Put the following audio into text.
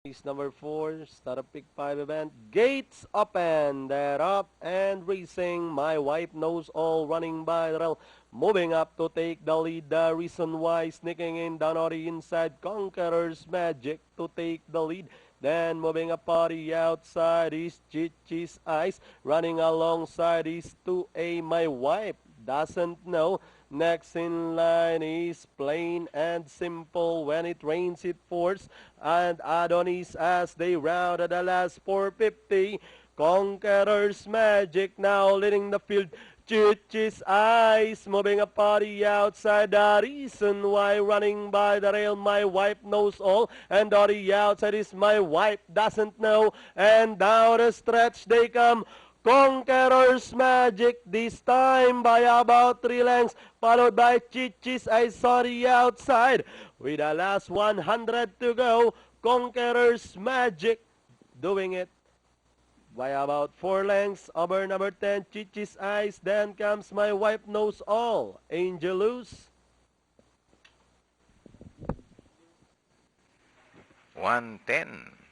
Race number 4, start of pick 5 event. Gates open, they're up and racing. My wife knows all, running by the rail. Moving up to take the lead. The reason why, sneaking in down on the inside. Conqueror's Magic to take the lead. Then moving up on the outside is Chichi's Eyes. Running alongside is 2A, My Wife doesn't know. Next in line is Plain and Simple. When it rains, it pours. And Adonis as they round at the last 450. Conqueror's Magic now leading the field. Chichi's Eyes moving up on the outside. The reason why, running by the rail. My Wife knows all. And on the outside is My Wife doesn't know. And down the stretch they come. Conqueror's Magic this time by about 3 lengths, followed by Chichi's Eyes on the outside. With the last 100 to go, Conqueror's Magic doing it by about 4 lengths over number 10, Chichi's Eyes. Then comes My Wife Knows All, Angelus. 110.